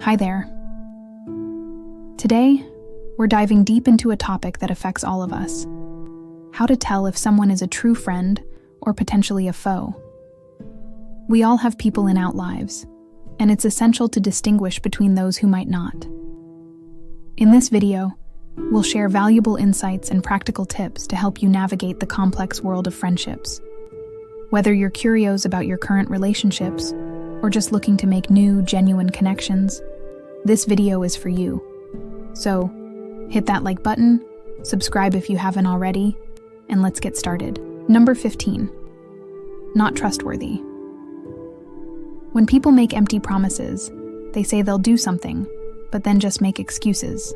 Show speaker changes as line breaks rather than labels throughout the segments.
Hi there. Today, we're diving deep into a topic that affects all of us. How to tell if someone is a true friend or potentially a foe. We all have people in our lives, and it's essential to distinguish between those who might not. In this video, we'll share valuable insights and practical tips to help you navigate the complex world of friendships. Whether you're curious about your current relationships or just looking to make new, genuine connections, this video is for you. So, hit that like button, subscribe if you haven't already, and let's get started. Number 15. Not trustworthy. When people make empty promises, they say they'll do something, but then just make excuses.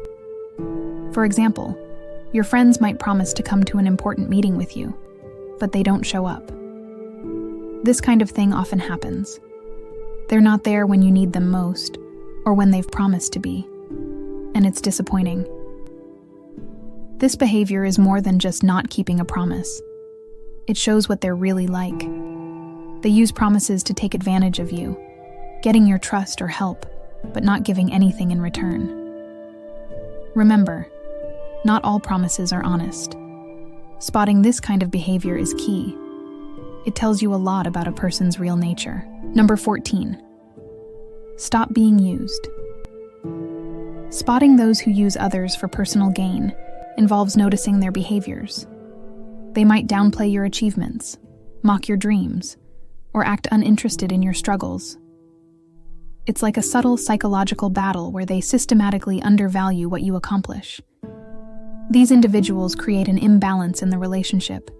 For example, your friends might promise to come to an important meeting with you, but they don't show up. This kind of thing often happens. They're not there when you need them most, or when they've promised to be, and it's disappointing. This behavior is more than just not keeping a promise. It shows what they're really like. They use promises to take advantage of you, getting your trust or help, but not giving anything in return. Remember, not all promises are honest. Spotting this kind of behavior is key. It tells you a lot about a person's real nature. Number 14. Stop being used. Spotting those who use others for personal gain involves noticing their behaviors. They might downplay your achievements, mock your dreams, or act uninterested in your struggles. It's like a subtle psychological battle where they systematically undervalue what you accomplish. These individuals create an imbalance in the relationship,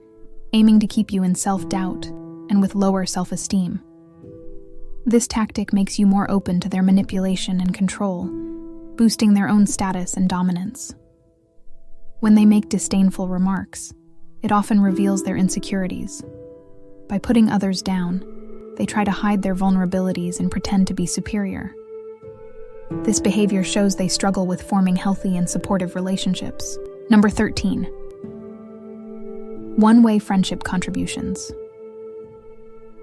aiming to keep you in self-doubt and with lower self-esteem. This tactic makes you more open to their manipulation and control, boosting their own status and dominance. When they make disdainful remarks, it often reveals their insecurities. By putting others down, they try to hide their vulnerabilities and pretend to be superior. This behavior shows they struggle with forming healthy and supportive relationships. Number 13. One-way friendship contributions.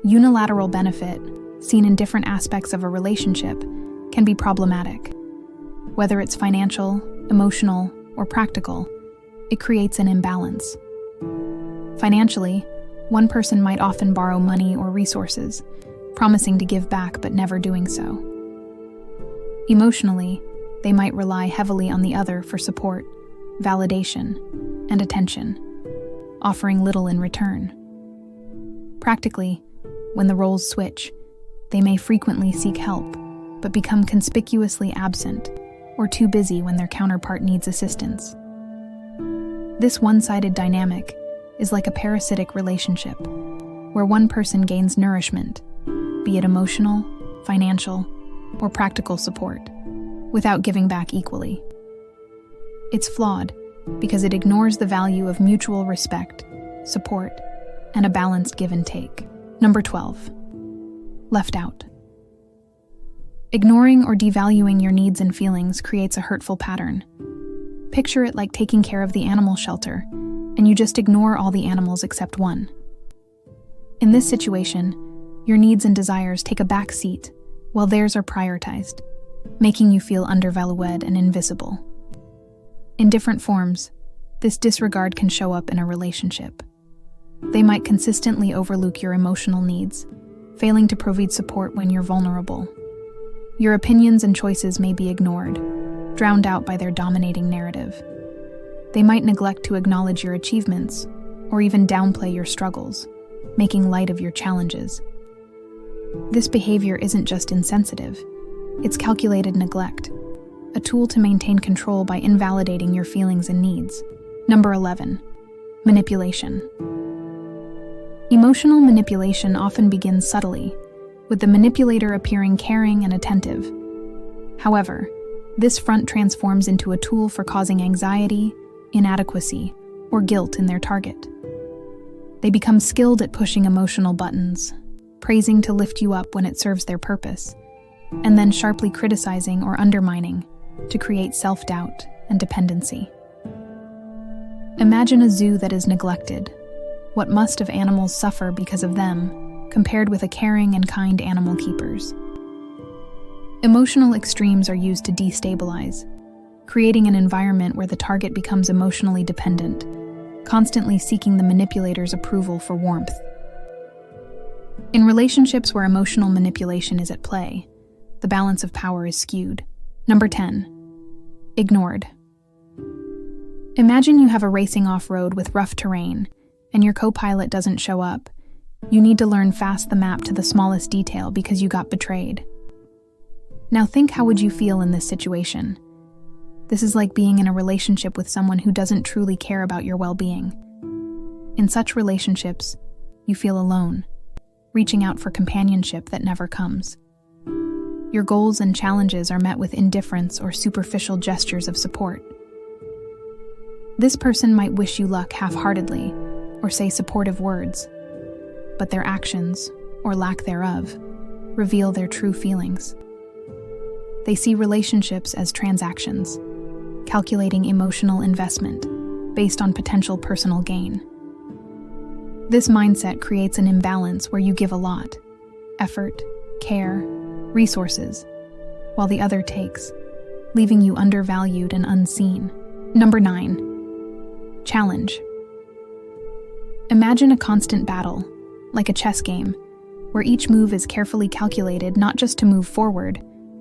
Unilateral benefit, seen in different aspects of a relationship, can be problematic. Whether it's financial, emotional, or practical, it creates an imbalance. Financially, one person might often borrow money or resources, promising to give back but never doing so. Emotionally, they might rely heavily on the other for support, validation, and attention, offering little in return. Practically, when the roles switch, they may frequently seek help, but become conspicuously absent or too busy when their counterpart needs assistance. This one-sided dynamic is like a parasitic relationship, where one person gains nourishment, be it emotional, financial, or practical support, without giving back equally. It's flawed because it ignores the value of mutual respect, support, and a balanced give and take. Number 12. Left out. Ignoring or devaluing your needs and feelings creates a hurtful pattern. Picture it like taking care of the animal shelter, and you just ignore all the animals except one. In this situation, your needs and desires take a back seat, while theirs are prioritized, making you feel undervalued and invisible. In different forms, this disregard can show up in a relationship. They might consistently overlook your emotional needs, failing to provide support when you're vulnerable. Your opinions and choices may be ignored, drowned out by their dominating narrative. They might neglect to acknowledge your achievements, or even downplay your struggles, making light of your challenges. This behavior isn't just insensitive, it's calculated neglect, a tool to maintain control by invalidating your feelings and needs. Number 11. Manipulation. Emotional manipulation often begins subtly, with the manipulator appearing caring and attentive. However, this front transforms into a tool for causing anxiety, inadequacy, or guilt in their target. They become skilled at pushing emotional buttons, praising to lift you up when it serves their purpose, and then sharply criticizing or undermining to create self-doubt and dependency. Imagine a zoo that is neglected. What must of animals suffer because of them, compared with a caring and kind animal keepers? Emotional extremes are used to destabilize, creating an environment where the target becomes emotionally dependent, constantly seeking the manipulator's approval for warmth. In relationships where emotional manipulation is at play, the balance of power is skewed. Number 10. Ignored. Imagine you have a racing off-road with rough terrain, and your co-pilot doesn't show up. You need to learn fast the map to the smallest detail because you got betrayed. Now think, how would you feel in this situation? This is like being in a relationship with someone who doesn't truly care about your well-being. In such relationships, you feel alone, reaching out for companionship that never comes. Your goals and challenges are met with indifference or superficial gestures of support. This person might wish you luck half-heartedly or say supportive words, but their actions, or lack thereof, reveal their true feelings. They see relationships as transactions, calculating emotional investment based on potential personal gain. This mindset creates an imbalance where you give a lot: effort, care, resources, while the other takes, leaving you undervalued and unseen. Number 9. Challenge. Imagine a constant battle, like a chess game, where each move is carefully calculated not just to move forward,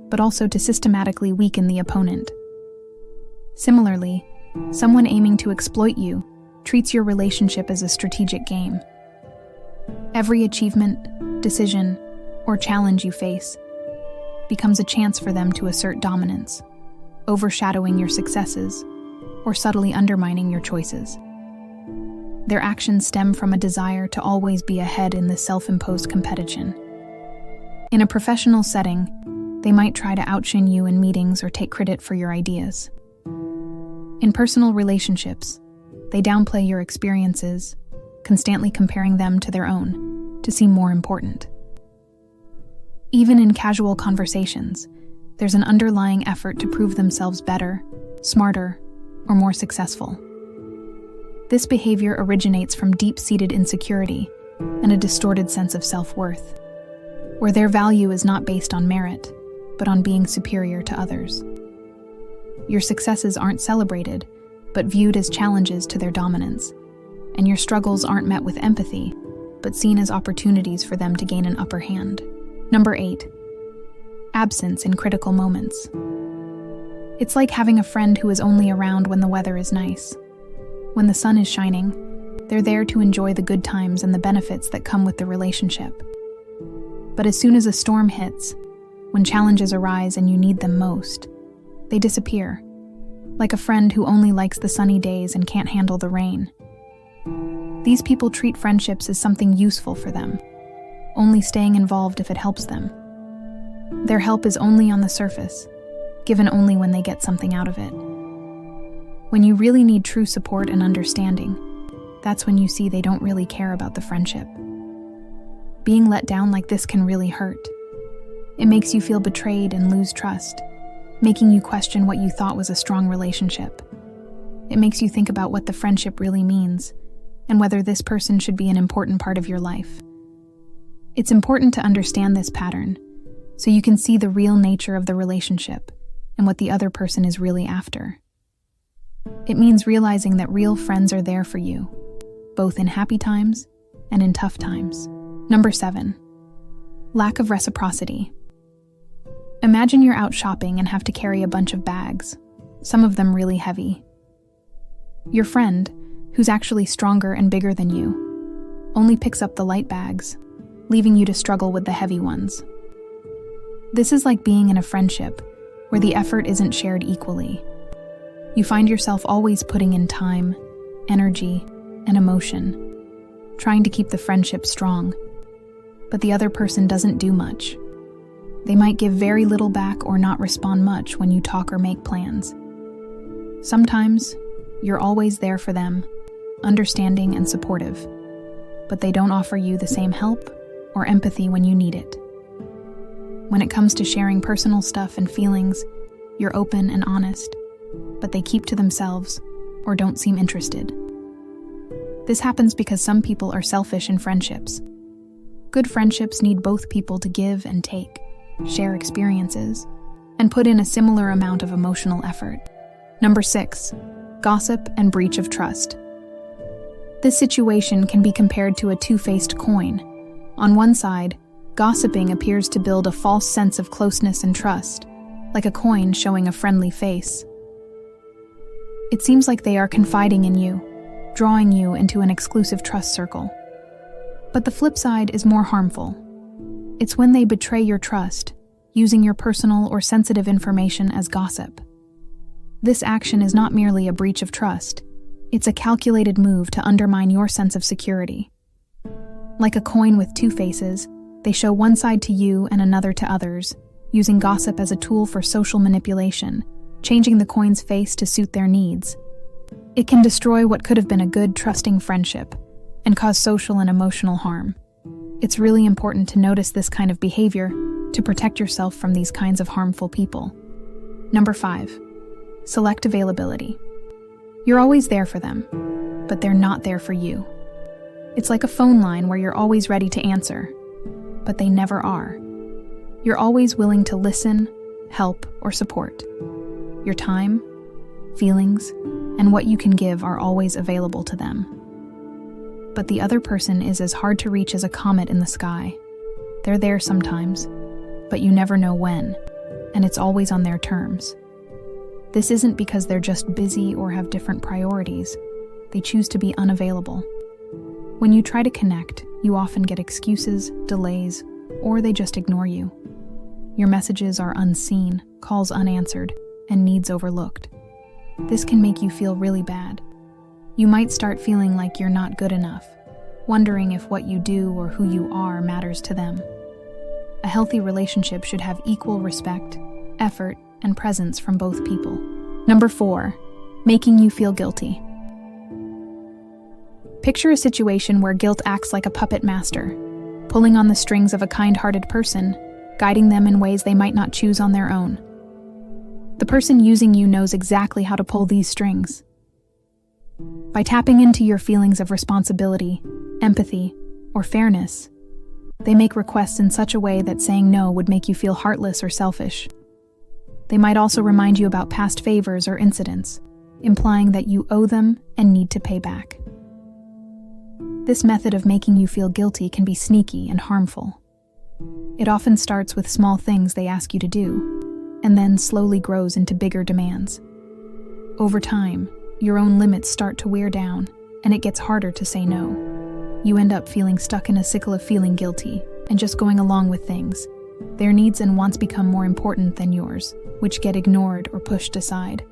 but also to systematically weaken the opponent. Similarly, someone aiming to exploit you treats your relationship as a strategic game. Every achievement, decision, or challenge you face becomes a chance for them to assert dominance, overshadowing your successes or subtly undermining your choices. Their actions stem from a desire to always be ahead in this self-imposed competition. In a professional setting, they might try to outshine you in meetings or take credit for your ideas. In personal relationships, they downplay your experiences, constantly comparing them to their own, to seem more important. Even in casual conversations, there's an underlying effort to prove themselves better, smarter, or more successful. This behavior originates from deep-seated insecurity and a distorted sense of self-worth, where their value is not based on merit, but on being superior to others. Your successes aren't celebrated, but viewed as challenges to their dominance, and your struggles aren't met with empathy, but seen as opportunities for them to gain an upper hand. Number 8. Absence in critical moments. It's like having a friend who is only around when the weather is nice. When the sun is shining, they're there to enjoy the good times and the benefits that come with the relationship. But as soon as a storm hits, when challenges arise and you need them most, they disappear, like a friend who only likes the sunny days and can't handle the rain. These people treat friendships as something useful for them, only staying involved if it helps them. Their help is only on the surface, given only when they get something out of it. When you really need true support and understanding, that's when you see they don't really care about the friendship. Being let down like this can really hurt. It makes you feel betrayed and lose trust, making you question what you thought was a strong relationship. It makes you think about what the friendship really means, and whether this person should be an important part of your life. It's important to understand this pattern, so you can see the real nature of the relationship and what the other person is really after. It means realizing that real friends are there for you, both in happy times and in tough times. Number 7. Lack of reciprocity. Imagine you're out shopping and have to carry a bunch of bags, some of them really heavy. Your friend, who's actually stronger and bigger than you, only picks up the light bags, leaving you to struggle with the heavy ones. This is like being in a friendship where the effort isn't shared equally. You find yourself always putting in time, energy, and emotion, trying to keep the friendship strong, but the other person doesn't do much. They might give very little back or not respond much when you talk or make plans. Sometimes, you're always there for them, understanding and supportive, but they don't offer you the same help or empathy when you need it. When it comes to sharing personal stuff and feelings, you're open and honest, but they keep to themselves or don't seem interested. This happens because some people are selfish in friendships. Good friendships need both people to give and take, share experiences, and put in a similar amount of emotional effort. Number 6. Gossip and breach of trust. This situation can be compared to a two-faced coin. On one side, gossiping appears to build a false sense of closeness and trust, like a coin showing a friendly face. It seems like they are confiding in you, drawing you into an exclusive trust circle. But the flip side is more harmful. It's when they betray your trust, using your personal or sensitive information as gossip. This action is not merely a breach of trust. It's a calculated move to undermine your sense of security. Like a coin with two faces, they show one side to you and another to others, using gossip as a tool for social manipulation, changing the coin's face to suit their needs. It can destroy what could have been a good, trusting friendship and cause social and emotional harm. It's really important to notice this kind of behavior to protect yourself from these kinds of harmful people. Number 5. Select availability. You're always there for them, but they're not there for you. It's like a phone line where you're always ready to answer, but they never are. You're always willing to listen, help, or support. Your time, feelings, and what you can give are always available to them. But the other person is as hard to reach as a comet in the sky. They're there sometimes, but you never know when, and it's always on their terms. This isn't because they're just busy or have different priorities. They choose to be unavailable. When you try to connect, you often get excuses, delays, or they just ignore you. Your messages are unseen, calls unanswered, and needs overlooked. This can make you feel really bad. You might start feeling like you're not good enough, wondering if what you do or who you are matters to them. A healthy relationship should have equal respect, effort, and presence from both people. Number 4. Making you feel guilty. Picture a situation where guilt acts like a puppet master, pulling on the strings of a kind-hearted person, guiding them in ways they might not choose on their own. The person using you knows exactly how to pull these strings. By tapping into your feelings of responsibility, empathy, or fairness, they make requests in such a way that saying no would make you feel heartless or selfish. They might also remind you about past favors or incidents, implying that you owe them and need to pay back. This method of making you feel guilty can be sneaky and harmful. It often starts with small things they ask you to do, and then slowly grows into bigger demands. Over time, your own limits start to wear down, and it gets harder to say no. You end up feeling stuck in a cycle of feeling guilty and just going along with things. Their needs and wants become more important than yours, which get ignored or pushed aside.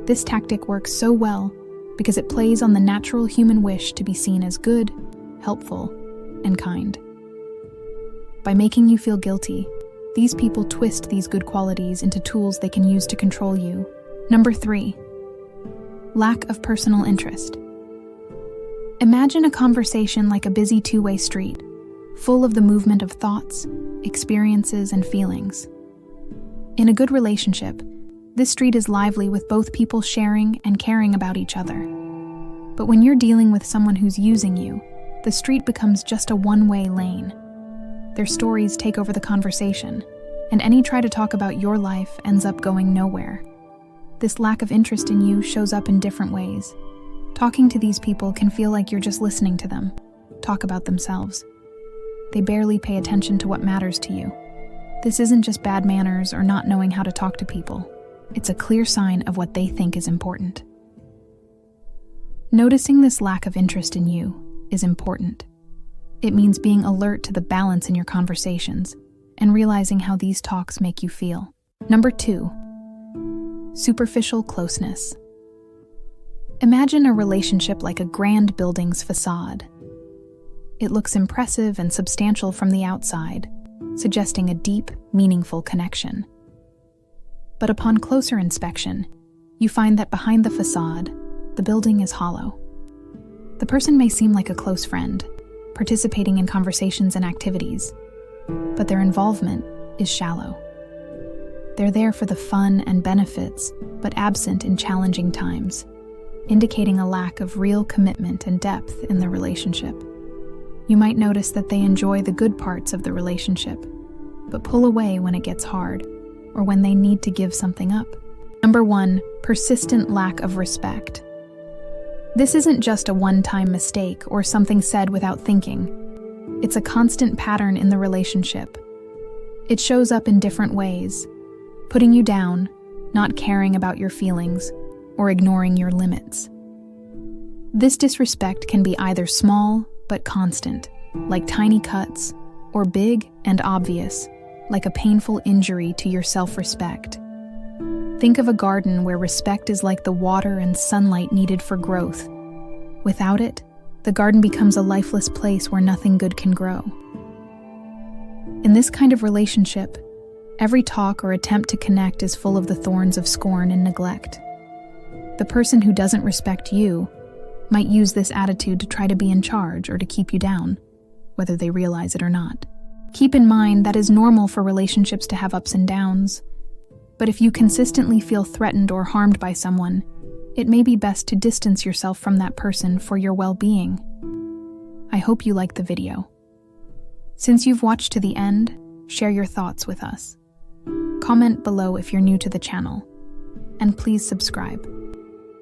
This tactic works so well because it plays on the natural human wish to be seen as good, helpful, and kind. By making you feel guilty, these people twist these good qualities into tools they can use to control you. Number 3. Lack of personal interest. Imagine a conversation like a busy two-way street, full of the movement of thoughts, experiences, and feelings. In a good relationship, this street is lively with both people sharing and caring about each other. But when you're dealing with someone who's using you, the street becomes just a one-way lane. Their stories take over the conversation, and any try to talk about your life ends up going nowhere. This lack of interest in you shows up in different ways. Talking to these people can feel like you're just listening to them talk about themselves. They barely pay attention to what matters to you. This isn't just bad manners or not knowing how to talk to people. It's a clear sign of what they think is important. Noticing this lack of interest in you is important. It means being alert to the balance in your conversations and realizing how these talks make you feel. Number 2. Superficial closeness. Imagine a relationship like a grand building's facade. It looks impressive and substantial from the outside, suggesting a deep, meaningful connection. But upon closer inspection, you find that behind the facade, the building is hollow. The person may seem like a close friend, participating in conversations and activities, but their involvement is shallow. They're there for the fun and benefits, but absent in challenging times, indicating a lack of real commitment and depth in the relationship. You might notice that they enjoy the good parts of the relationship, but pull away when it gets hard, or when they need to give something up. Number 1, persistent lack of respect. This isn't just a one-time mistake or something said without thinking. It's a constant pattern in the relationship. It shows up in different ways, putting you down, not caring about your feelings, or ignoring your limits. This disrespect can be either small but constant, like tiny cuts, or big and obvious, like a painful injury to your self-respect. Think of a garden where respect is like the water and sunlight needed for growth. Without it, the garden becomes a lifeless place where nothing good can grow. In this kind of relationship, every talk or attempt to connect is full of the thorns of scorn and neglect. The person who doesn't respect you might use this attitude to try to be in charge or to keep you down, whether they realize it or not. Keep in mind that is normal for relationships to have ups and downs, but if you consistently feel threatened or harmed by someone, it may be best to distance yourself from that person for your well-being. I hope you liked the video. Since you've watched to the end, share your thoughts with us. Comment below if you're new to the channel, and please subscribe.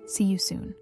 See you soon.